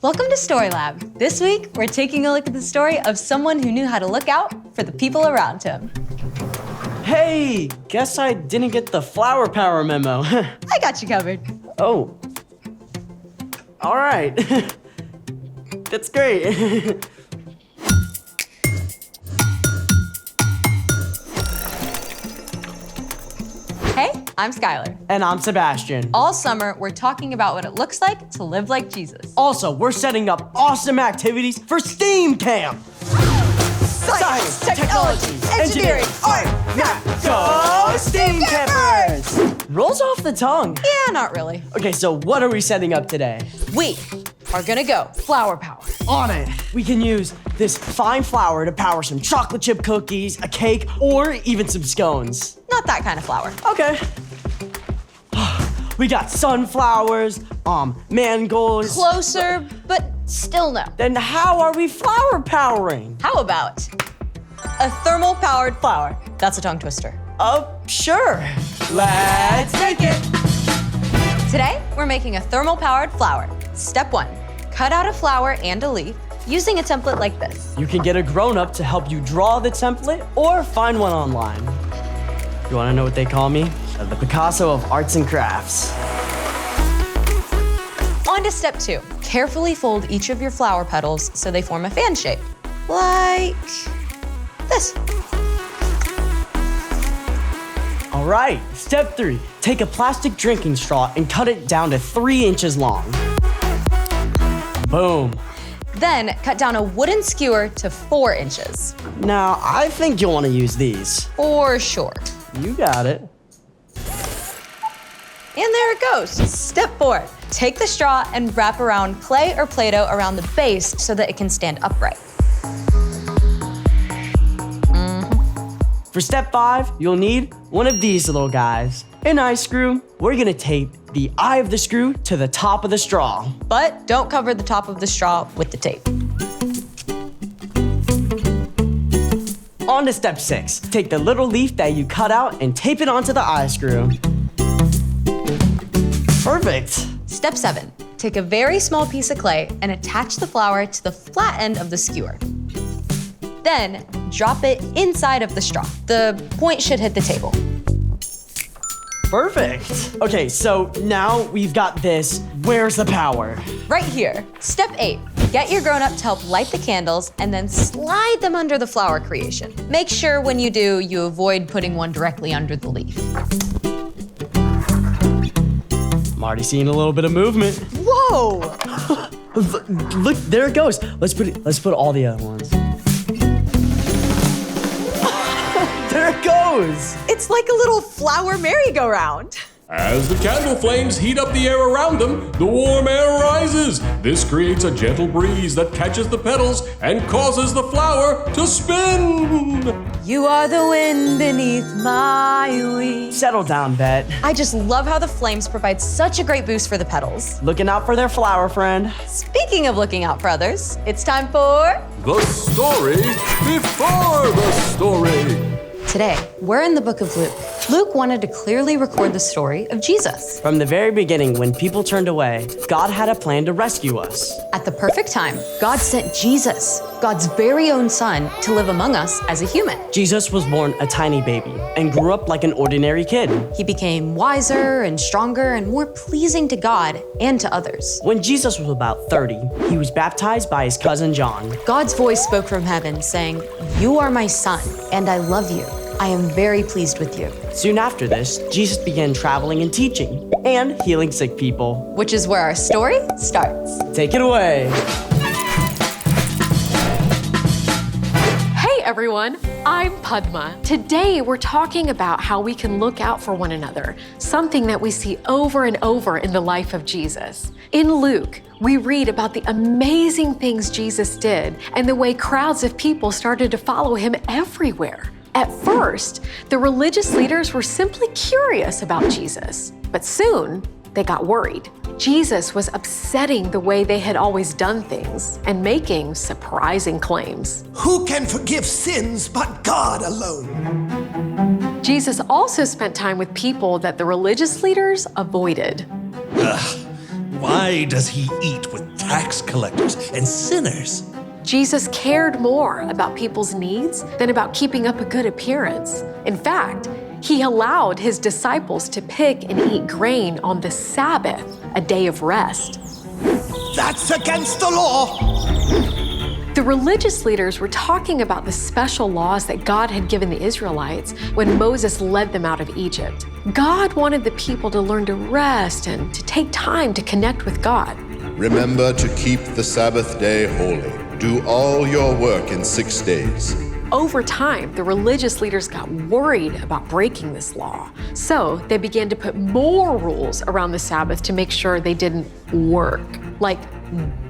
Welcome to Story Lab. This week, we're taking a look at the story of someone who knew how to look out for the people around him. Hey, guess I didn't get the flower power memo. I got you covered. Oh. All right. That's great. Hey, I'm Skylar. And I'm Sebastian. All summer, we're talking about what it looks like to live like Jesus. Also, we're setting up awesome activities for STEAM Camp. Science, technology, engineering, art, math. Go STEAM Campers! Rolls off the tongue. Yeah, not really. Okay, so what are we setting up today? We are gonna go flower power. On it. We can use this fine flour to power some chocolate chip cookies, a cake, or even some scones. Not that kind of flower. Okay. We got sunflowers, mangolds. Closer, but still no. Then how are we flower powering? How about a thermal powered flower? That's a tongue twister. Sure. Let's make it. Today, we're making a thermal powered flower. Step 1, cut out a flower and a leaf using a template like this. You can get a grown-up to help you draw the template or find one online. You wanna know what they call me? The Picasso of arts and crafts. On to step 2. Carefully fold each of your flower petals so they form a fan shape. Like this. All right, step 3. Take a plastic drinking straw and cut it down to 3 inches long. Boom. Then cut down a wooden skewer to 4 inches. Now, I think you'll wanna use these. For sure. You got it. And there it goes. Step 4, take the straw and wrap around clay or Play-Doh around the base so that it can stand upright. For step 5, you'll need one of these little guys. An eye screw. We're gonna tape the eye of the screw to the top of the straw. But don't cover the top of the straw with the tape. On to step 6. Take the little leaf that you cut out and tape it onto the eye screw. Perfect. Step 7, take a very small piece of clay and attach the flower to the flat end of the skewer. Then drop it inside of the straw. The point should hit the table. Perfect. Okay, so now we've got this. Where's the power? Right here. Step 8, get your grown-up to help light the candles and then slide them under the flower creation. Make sure when you do, you avoid putting one directly under the leaf. I'm already seeing a little bit of movement. Whoa! Look, there it goes. Let's put all the other ones. There it goes. It's like a little flower merry-go-round. As the candle flames heat up the air around them, the warm air rises. This creates a gentle breeze that catches the petals and causes the flower to spin. You are the wind beneath my wings. Settle down, Bet. I just love how the flames provide such a great boost for the petals. Looking out for their flower friend. Speaking of looking out for others, it's time for The story before the story. Today, we're in the book of Luke. Luke wanted to clearly record the story of Jesus. From the very beginning, when people turned away, God had a plan to rescue us. At the perfect time, God sent Jesus, God's very own son, to live among us as a human. Jesus was born a tiny baby and grew up like an ordinary kid. He became wiser and stronger and more pleasing to God and to others. When Jesus was about 30, he was baptized by his cousin John. God's voice spoke from heaven saying, "You are my son, and I love you. I am very pleased with you." Soon after this, Jesus began traveling and teaching and healing sick people. Which is where our story starts. Take it away. Hey everyone, I'm Padma. Today we're talking about how we can look out for one another, something that we see over and over in the life of Jesus. In Luke, we read about the amazing things Jesus did and the way crowds of people started to follow him everywhere. At first, the religious leaders were simply curious about Jesus, but soon they got worried. Jesus was upsetting the way they had always done things and making surprising claims. Who can forgive sins but God alone? Jesus also spent time with people that the religious leaders avoided. why does he eat with tax collectors and sinners? Jesus cared more about people's needs than about keeping up a good appearance. In fact, he allowed his disciples to pick and eat grain on the Sabbath, a day of rest. That's against the law! The religious leaders were talking about the special laws that God had given the Israelites when Moses led them out of Egypt. God wanted the people to learn to rest and to take time to connect with God. Remember to keep the Sabbath day holy. Do all your work in 6 days. Over time, the religious leaders got worried about breaking this law. So they began to put more rules around the Sabbath to make sure they didn't work, like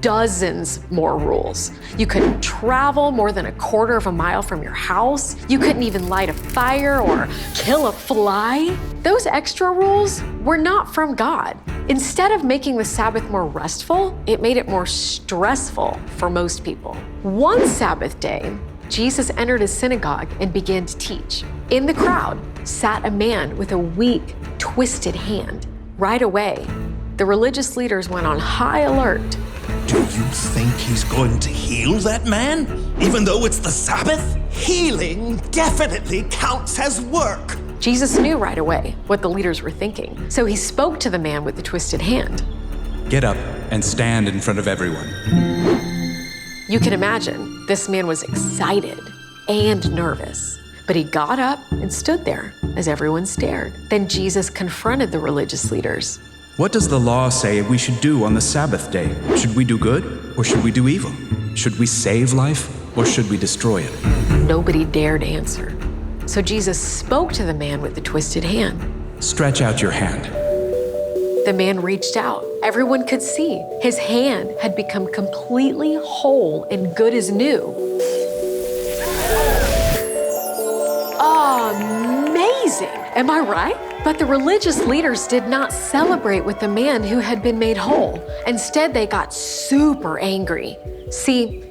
dozens more rules. You couldn't travel more than a quarter of a mile from your house. You couldn't even light a fire or kill a fly. Those extra rules were not from God. Instead of making the Sabbath more restful, it made it more stressful for most people. One Sabbath day, Jesus entered a synagogue and began to teach. In the crowd sat a man with a weak, twisted hand. Right away, the religious leaders went on high alert. Do you think he's going to heal that man, even though it's the Sabbath? Healing definitely counts as work. Jesus knew right away what the leaders were thinking, so he spoke to the man with the twisted hand. Get up and stand in front of everyone. You can imagine, this man was excited and nervous, but he got up and stood there as everyone stared. Then Jesus confronted the religious leaders. What does the law say we should do on the Sabbath day? Should we do good or should we do evil? Should we save life or should we destroy it? Nobody dared answer. So Jesus spoke to the man with the twisted hand. Stretch out your hand. The man reached out. Everyone could see his hand had become completely whole and good as new. Amazing! Am I right? But the religious leaders did not celebrate with the man who had been made whole. Instead, they got super angry. See,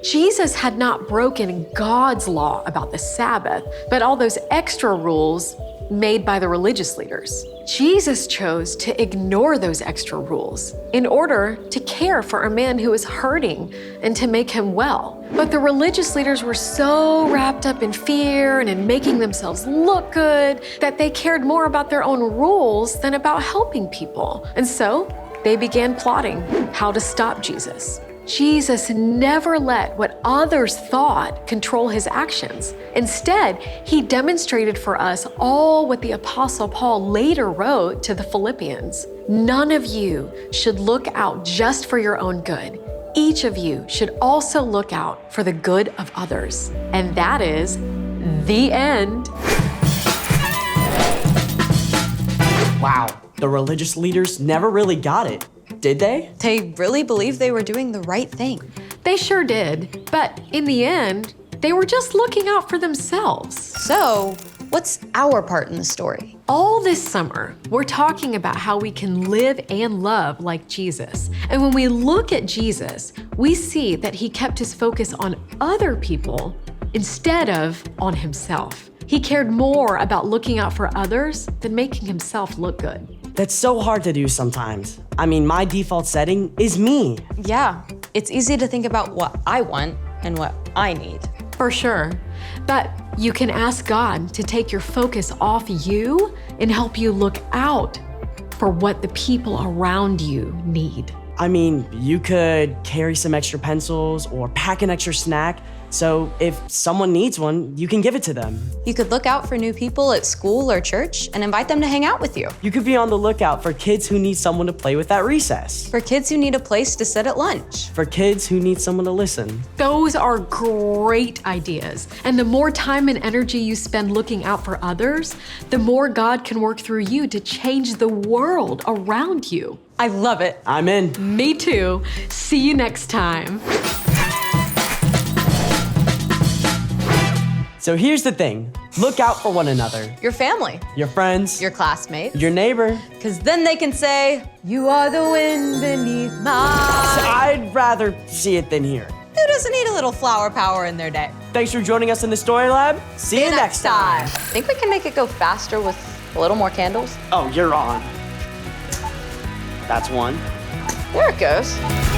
Jesus had not broken God's law about the Sabbath, but all those extra rules made by the religious leaders. Jesus chose to ignore those extra rules in order to care for a man who was hurting and to make him well. But the religious leaders were so wrapped up in fear and in making themselves look good that they cared more about their own rules than about helping people. And so they began plotting how to stop Jesus. Jesus never let what others thought control his actions. Instead, he demonstrated for us all what the Apostle Paul later wrote to the Philippians. None of you should look out just for your own good. Each of you should also look out for the good of others. And that is the end. Wow, the religious leaders never really got it, did they? They really believed they were doing the right thing. They sure did, but in the end, they were just looking out for themselves. So, what's our part in the story? All this summer, we're talking about how we can live and love like Jesus. And when we look at Jesus, we see that he kept his focus on other people instead of on himself. He cared more about looking out for others than making himself look good. That's so hard to do sometimes. I mean, my default setting is me. Yeah, it's easy to think about what I want and what I need. For sure. But you can ask God to take your focus off you and help you look out for what the people around you need. I mean, you could carry some extra pencils or pack an extra snack. So if someone needs one, you can give it to them. You could look out for new people at school or church and invite them to hang out with you. You could be on the lookout for kids who need someone to play with at recess. For kids who need a place to sit at lunch. For kids who need someone to listen. Those are great ideas. And the more time and energy you spend looking out for others, the more God can work through you to change the world around you. I love it. I'm in. Me too. See you next time. So here's the thing. Look out for one another. Your family. Your friends. Your classmates. Your neighbor. Because then they can say, "You are the wind beneath my..." I'd rather see it than hear. Who doesn't need a little flower power in their day? Thanks for joining us in the Story Lab. See you next time. Think we can make it go faster with a little more candles? Oh, you're on. That's one. There it goes.